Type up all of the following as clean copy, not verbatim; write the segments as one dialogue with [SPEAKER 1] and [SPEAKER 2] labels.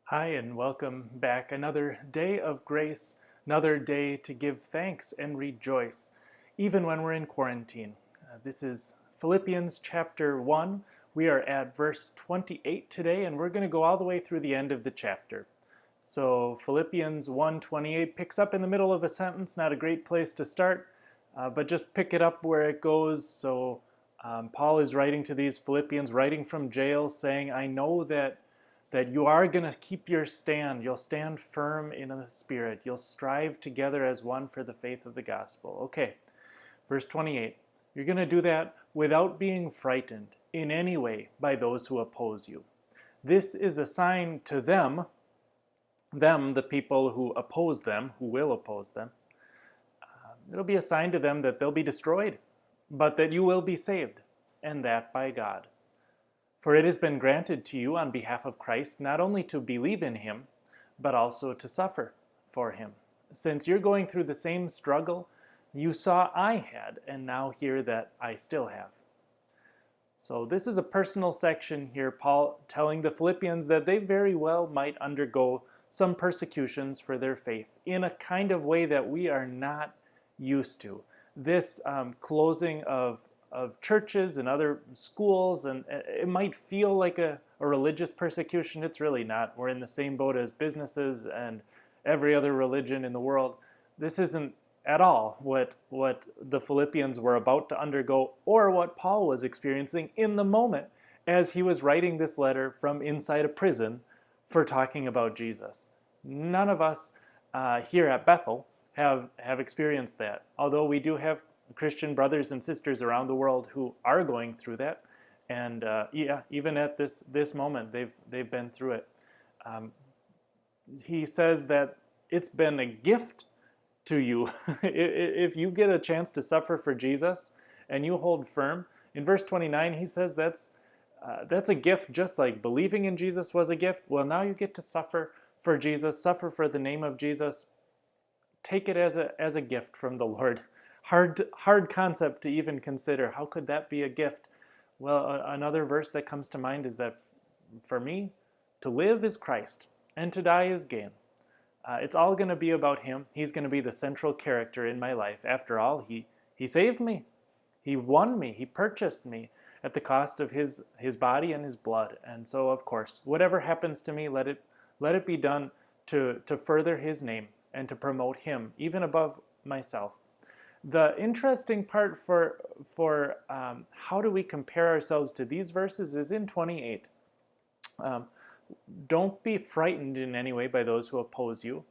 [SPEAKER 1] Hi, and welcome back. Another day of grace, another day to give thanks and rejoice, even when we're in quarantine. This is Philippians chapter 1. We are at verse 28 today, and we're going to go all the way through the end of the chapter. So Philippians 1:28 picks up in the middle of a sentence, not a great place to start, but just pick it up where it goes. So Paul is writing to these Philippians, writing from jail, saying, I know that you are going to keep your stand. You'll stand firm in the Spirit. You'll strive together as one for the faith of the gospel. Okay, verse 28. You're going to do that without being frightened in any way by those who oppose you. This is a sign to them, the people who oppose them, who will oppose them. It'll be a sign to them that they'll be destroyed, but that you will be saved, and that by God. For it has been granted to you on behalf of Christ not only to believe in him, but also to suffer for him. Since you're going through the same struggle you saw I had, and now hear that I still have. So this is a personal section here, Paul telling the Philippians that they very well might undergo some persecutions for their faith in a kind of way that we are not used to. This closing of churches and other schools, and it might feel like a religious persecution. It's really not. We're in the same boat as businesses and every other religion in the world. This isn't at all what the Philippians were about to undergo, or what Paul was experiencing in the moment as he was writing this letter from inside a prison for talking about Jesus. None of us here at Bethel have experienced that, although we do have Christian brothers and sisters around the world who are going through that, and even at this moment, they've been through it. He says that it's been a gift to you if you get a chance to suffer for Jesus and you hold firm. In verse 29, he says that's a gift, just like believing in Jesus was a gift. Well, now you get to suffer for Jesus, suffer for the name of Jesus. Take it as a gift from the Lord. Hard concept to even consider. How could that be a gift? Well, another verse that comes to mind is that for me, to live is Christ, and to die is gain. It's all going to be about him. He's going to be the central character in my life. After all, he saved me. He won me. He purchased me at the cost of his body and his blood. And so, of course, whatever happens to me, let it be done to further his name and to promote him, even above myself. The interesting part for how do we compare ourselves to these verses is in 28. Don't be frightened in any way by those who oppose you.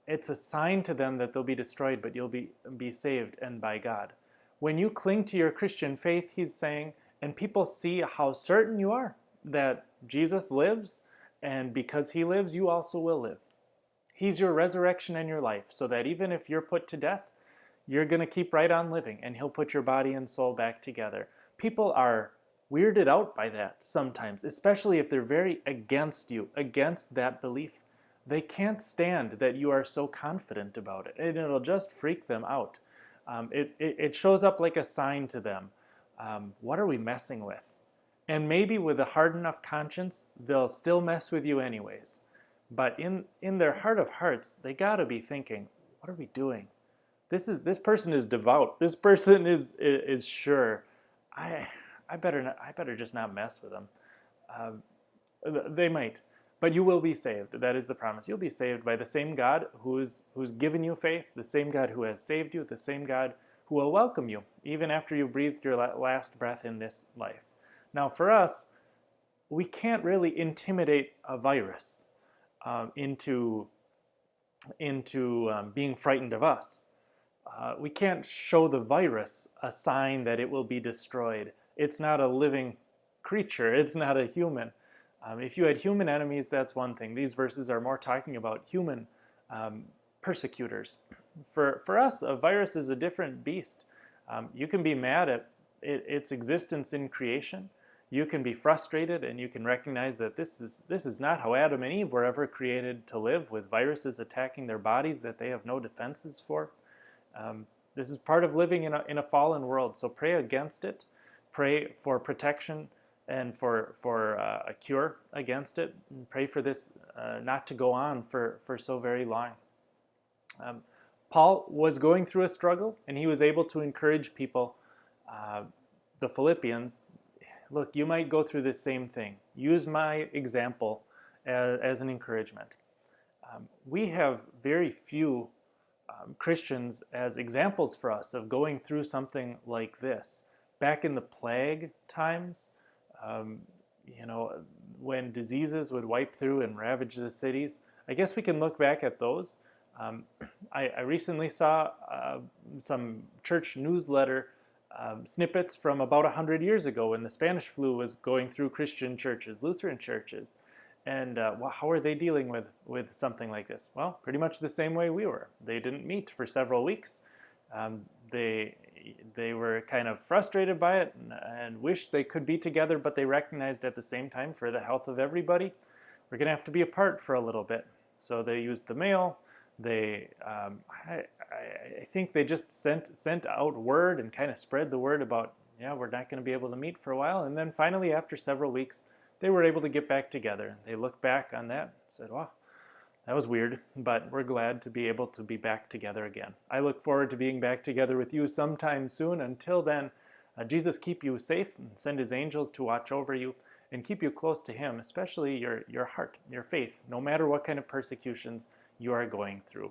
[SPEAKER 1] It's a sign to them that they'll be destroyed, but you'll be saved, and by God. When you cling to your Christian faith, he's saying, and people see how certain you are that Jesus lives, and because he lives, you also will live. He's your resurrection and your life, so that even if you're put to death, you're going to keep right on living, and he'll put your body and soul back together. People are weirded out by that sometimes, especially if they're very against you, against that belief. They can't stand that you are so confident about it, and it'll just freak them out. It shows up like a sign to them. What are we messing with? And maybe with a hard enough conscience, they'll still mess with you anyways. But in their heart of hearts, they got to be thinking, what are we doing? This person is devout. This person is sure. I better just not mess with them. They might, but you will be saved. That is the promise. You'll be saved by the same God who's given you faith, the same God who has saved you, the same God who will welcome you even after you breathed your last breath in this life. Now, for us, we can't really intimidate a virus into being frightened of us. We can't show the virus a sign that it will be destroyed. It's not a living creature. It's not a human. If you had human enemies, that's one thing. These verses are more talking about human persecutors. For us, a virus is a different beast. You can be mad at its existence in creation. You can be frustrated, and you can recognize that this is not how Adam and Eve were ever created to live, with viruses attacking their bodies that they have no defenses for. This is part of living in a fallen world, so pray against it. Pray for protection and for a cure against it. And pray for this not to go on for so very long. Paul was going through a struggle, and he was able to encourage people, the Philippians. Look, you might go through this same thing. Use my example as an encouragement. We have very few Christians as examples for us of going through something like this. Back in the plague times, when diseases would wipe through and ravage the cities, I guess we can look back at those. I recently saw some church newsletter snippets from about 100 years ago when the Spanish flu was going through Christian churches, Lutheran churches. And how are they dealing with something like this? Well, pretty much the same way we were. They didn't meet for several weeks. They were kind of frustrated by it and wished they could be together, but they recognized at the same time, for the health of everybody, we're going to have to be apart for a little bit. So they used the mail. I think they just sent out word and kind of spread the word about, we're not going to be able to meet for a while. And then finally, after several weeks, they were able to get back together. They looked back on that and said, wow, that was weird, but we're glad to be able to be back together again. I look forward to being back together with you sometime soon. Until then, Jesus keep you safe and send his angels to watch over you and keep you close to him, especially your heart, your faith, no matter what kind of persecutions you are going through.